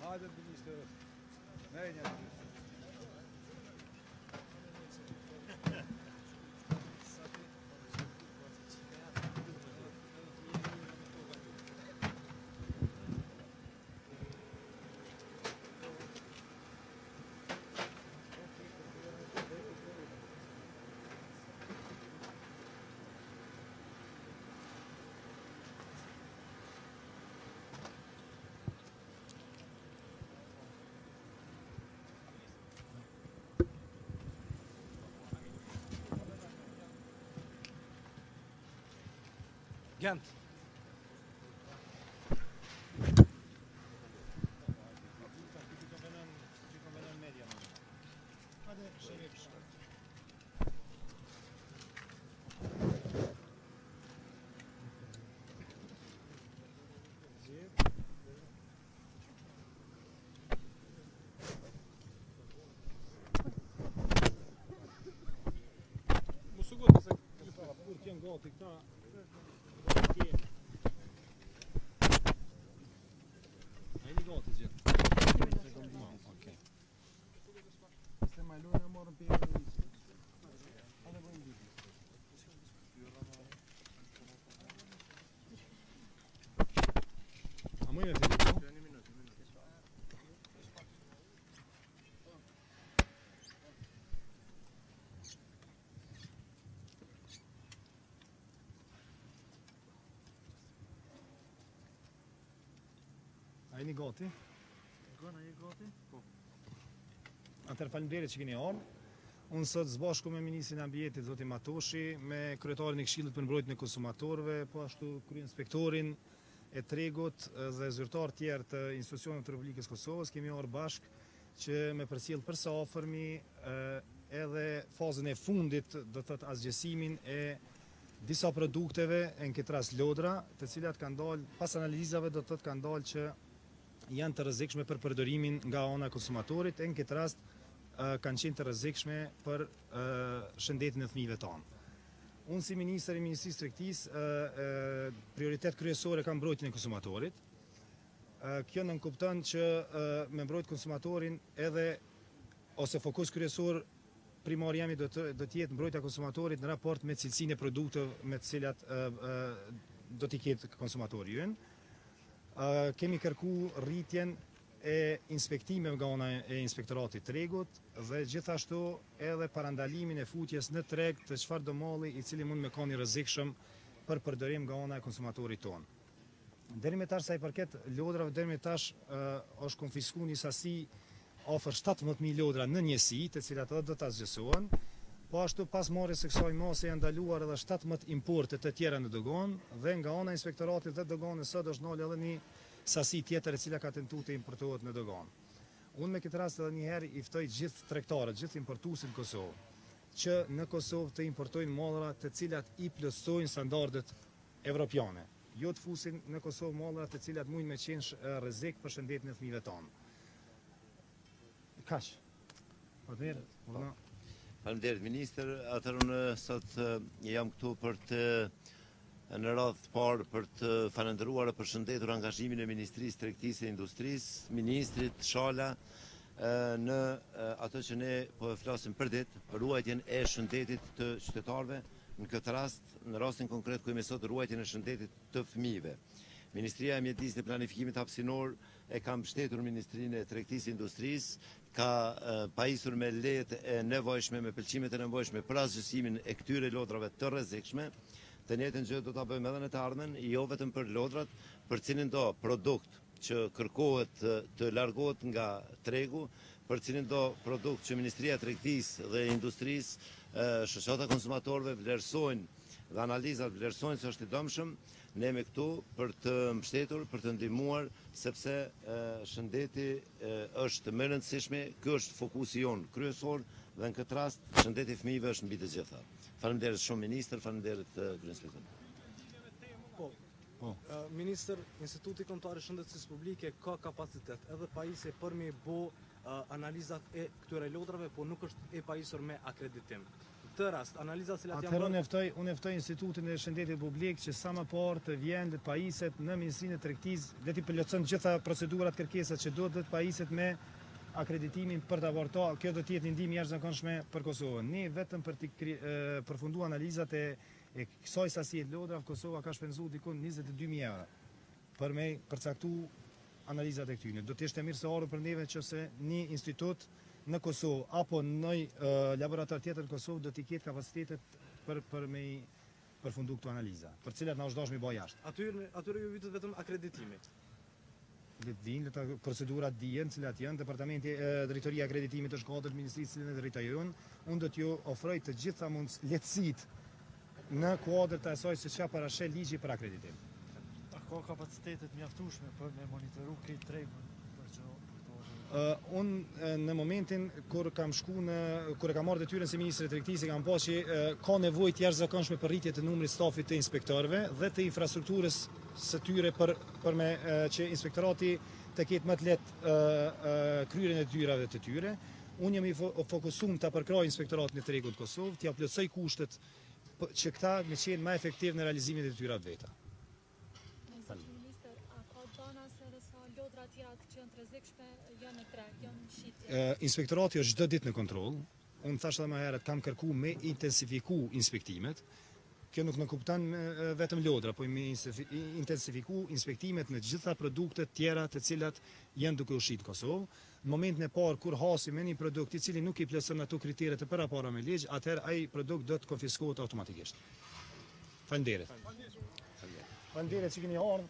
Hajde minister. Nej, nej. Gent. Mos u goti se kur t'jen gati këta. A jeni gati? Gona je gati? Po. Atëherë faleminderit që keni ardhur. Unë sot zbashku me Ministrin e Ambientit zoti Matoshi, me kryetarin e Këshillit për mbrojtjen e konsumatorëve, po ashtu kryeinspektorin e tregut dhe zyrtar tjerë të institucioneve të Republikës Kosovës, kemi ardhur bashkë që me përcjell përsëafërmi edhe fazën e fundit, do të thotë asgjësimin e disa produkteve, në këtë rast lodra, të cilat kanë dalë pas analizave, do të thotë kanë dalë që janë të rrezikshme për përdorimin nga ana e konsumatorit, në këtë rast kanë qenë të rrezikshme për shëndetin e fëmijëve tanë. Unë si ministër i Ministrisë Tregtisë, prioritet kryesor e kam mbrojtjen e konsumatorit. Kjo nënkupton që me mbrojt konsumatorin edhe ose fokus kryesor primar jemi do të jetë mbrojtja e konsumatorit në raport me cilësinë e produkteve me të cilat do t'i ketë konsumatori ynë. Kemi kërku rritjen e inspektimeve nga ana e Inspektoratit Tregut dhe gjithashtu edhe parandalimin e futjes në treg të çfarëdo malli i cili mund me qenë i rrezikshëm për përdorim nga ana e konsumatorit tonë. Deri me tash sa i përket lodrave, deri me tash është konfiskuar një sasi afër 17.000 lodra në njësi, të cilat edhe do të asgjësohen. Po ashtu pas marrjes së kësaj mase janë ndaluar edhe 17 importe të tjera në dogan dhe nga ana e Inspektoratit dhe doganës sot është ndalë edhe një sasi tjetër e cila ka tentuar të importohet në dogan. Unë me këtë rast edhe një herë i ftoj gjithë tregtarët, gjithë importuesit në Kosovë, që në Kosovë të importojnë mallra të cilat i plotësojnë standardet evropiane. Jo të fusin në Kosovë mallra të cilat mund me qenë rrezik për shëndetin e fëmijëve tanë. Kaq. Faleminderit ministër, atëherë unë sot jam këtu për të në radhë të parë për të falendëruar e përshëndetur angazhimin e Ministrisë Tregtisë e Industrisë, ministrit Shala në ato që ne po e flasim për ditë, për ruajtjen e shëndetit të qytetarëve, Në këtë rast, në rastin konkret ku jemi sot ruajtjen e shëndetit të fëmijëve. Ministria e Mjedisit dhe Planifikimit Hapësinor e ka mbështetur Ministrinë e Tregtisë Industrisë, ka pajisur me lejet e nevojshme, me pëlqimet e nevojshme për asgjësimin e këtyre lodrave të rrezikshme. Të njëjtën gjë do ta bëjmë edhe në të ardhmen, jo vetëm për lodrat, për cilin do produkt që kërkohet të largohet nga tregu, për cilin do produkt që Ministria e Tregtisë dhe Industrisë, shoqata konsumatorëve vlerësojnë dhe analizat vlerësojnë se është i dëmshëm. Ne jemi këtu për të mbështetur, për të ndihmuar, sepse shëndeti është më e rëndësishme, ky është fokusi jon kryesor dhe në këtë rast shëndeti i fëmijëve është mbi të gjitha. Faleminderit shumë ministër, faleminderit kryeministër. Ministër, Instituti Kombëtar i Shëndetësisë Publike ka kapacitet edhe pajisje për me bo analizat e këtyre lodrave, po nuk është e pajisur me akreditim. Të rast, analizat cilat janë Atëherë unë ftoj Institutin e Shëndetit Publik që sa më parë të vjen dhe të pajiset në Ministrinë e Tregtisë, dhe të plotëson gjitha procedurat kërkesat që duhet të pajiset me akreditimin për të avortuar. Kjo do të jetë një ndihmë jashtëzakonshme për Kosovën. Ne vetëm për të përfunduar analizat e kësaj sasie të lodrave, Kosova ka shpenzuar diku 22.000 euro për me përcaktu analizat e këtyre. Do të ishte mirë se ardhur për neve nëse një institut në Kosovë apo në laborator tjetër në Kosovë do të ketë kapacitetet për me përfundu këto analiza, për cilat na është dashur mi bëj jashtë. Atyre ju vitet vetëm akreditimi. Dhe të vinë të procedurat dijen, cilat janë, Departamenti Drejtoria e Akreditimit është kodër Ministrisë në drejtojën, unë do t'ju ofroj të gjitha lehtësitë në kuadër të asaj se çfarë parashel ligji për akreditim. A ka kapacitetet mjaftueshme për me monitoru këtë tregun për që Unë në momentin kur kam kur e kam marrë detyrën si ministri i Tregtisë, kam pasur që ka nevojë të jashtëzakonshme për rritje të numrit stafit të inspektorëve dhe të infrastrukturës së tyre për me që inspektorati të ketë më të lehtë kryerjen e detyrave të tyre. Unë jam i fokusuar ta përkroj inspektoratin e tregut të Kosovës, t'ia plotësoj kushtet që këta me qenë më efektiv në realizimin e detyrave veta. Inspektorati është çdo ditë në kontroll. Unë thash edhe më herët, kam kërkuar me intensifiku inspektimet. Kjo nuk në kupton vetëm lodra, po me intensifiku inspektimet në të gjitha produktet tjera të cilat janë duke u shit në Kosovë. Në momentin e parë kur hasim me një produkt i cili nuk i plotson ato kriteret e parapara me ligj, atëherë ai produkt do të konfiskohet automatikisht. Faleminderit. Faleminderit që keni ardhur.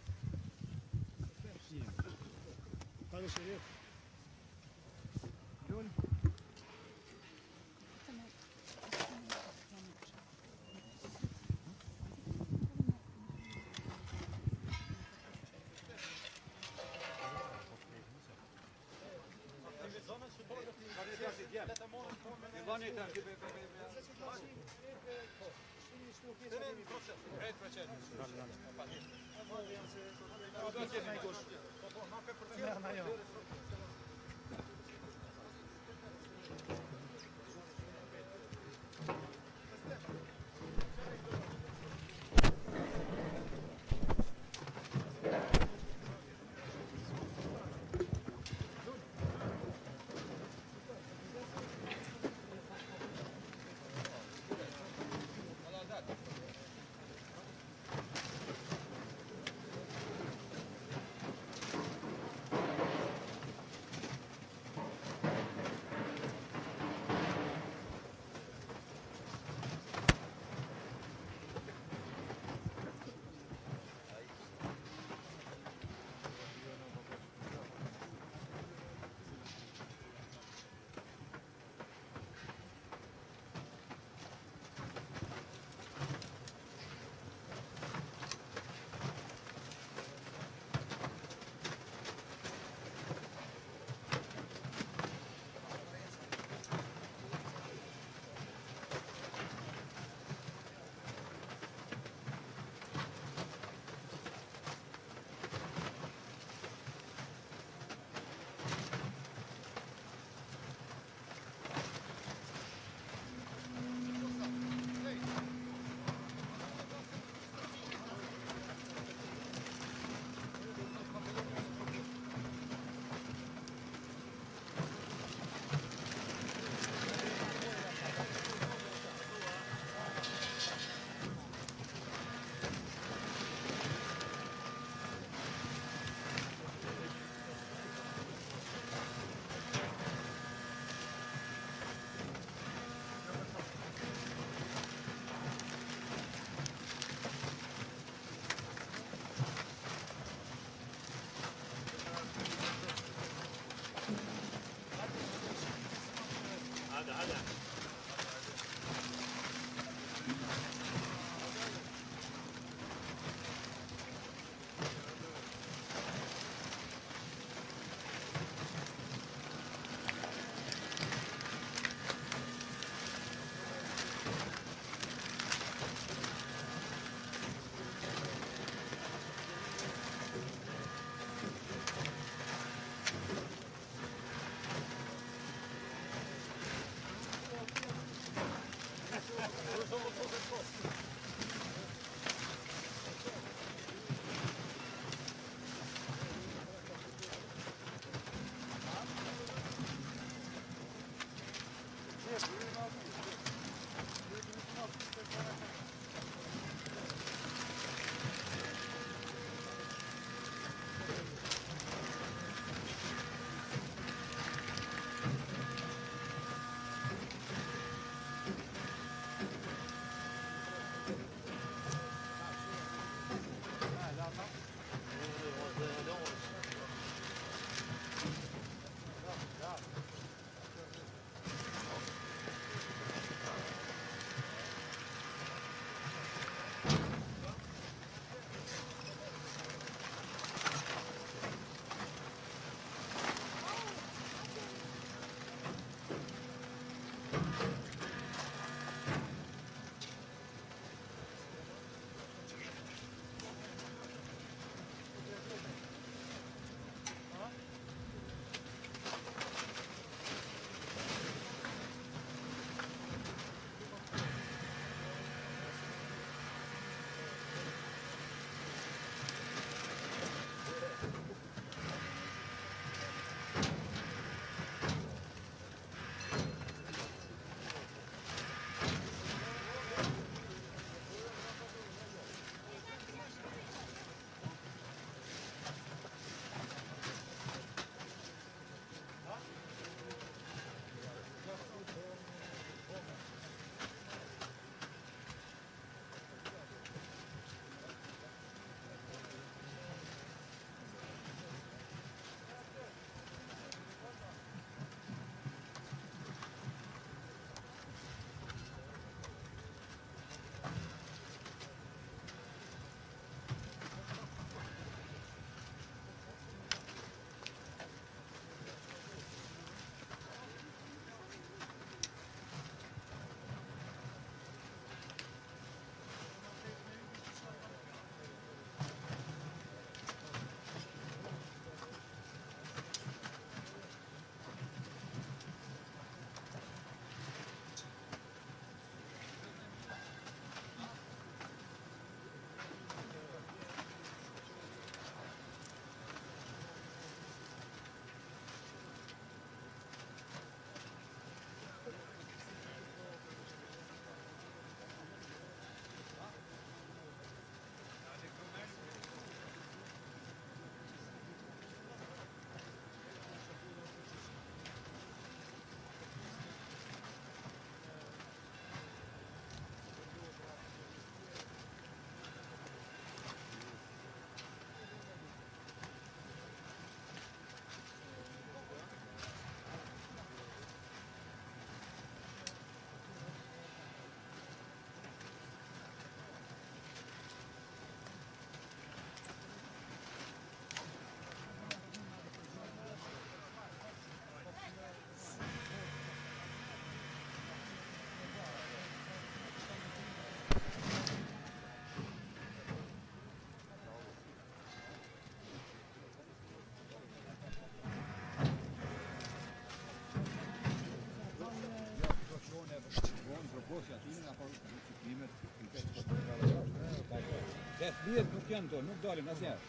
10 nuk janë tonë, nuk dalim asnjëherë.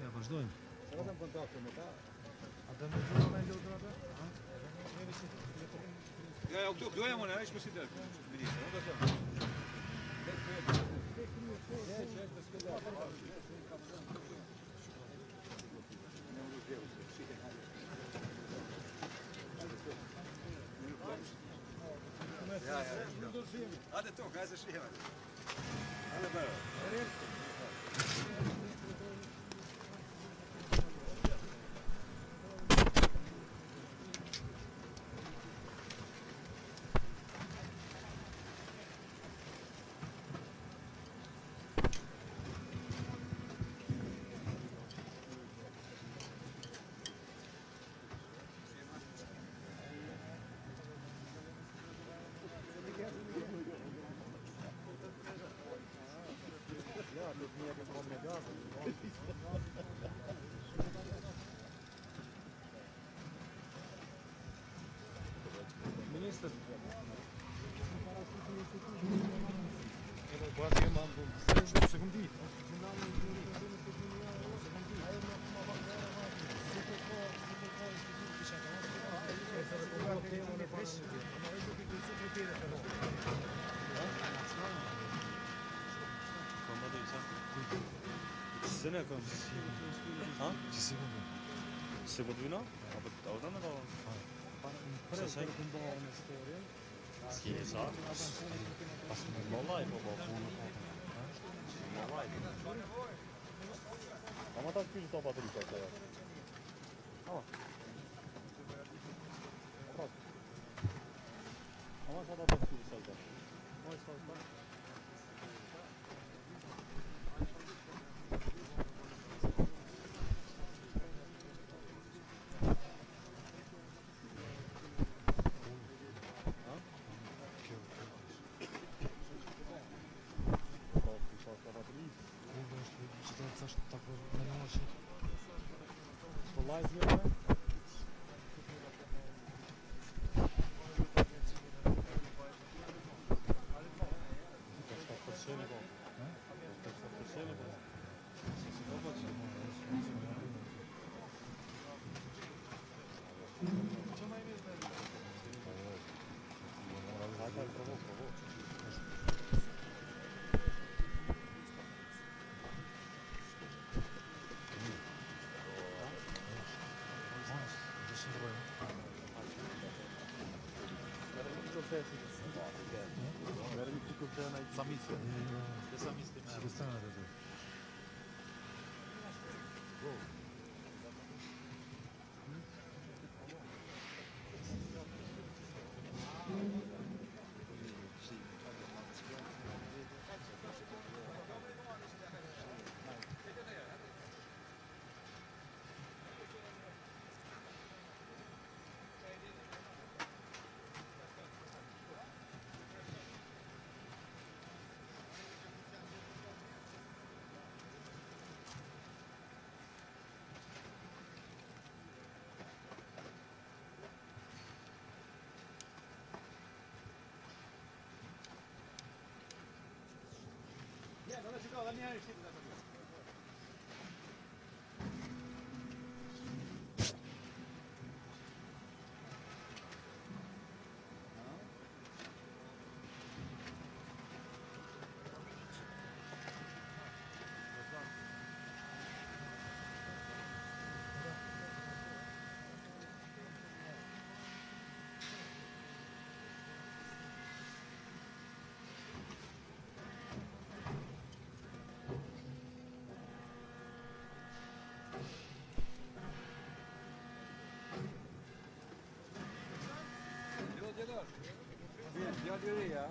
Ja, vazhdojmë. Sa kam kontakte me ta? A do të gjuna me lutën atë? Ja, këtu jam unë, ai është president. Ministri, nuk e them. Hajde to, gajze shihemi. Hajde bërë. Sene kam. Ha? Se po të vina? Apo të auton apo? Se sa i këmbohën e storien? Si e sa? Pas më mollaj po po punë po. Mollaj. Ama ta kyç topa të rikë atë. Ama. Ama sa ta të kyç sa ta. Moj sa ta. Djelo, djelo. Djelo, djelo, ja.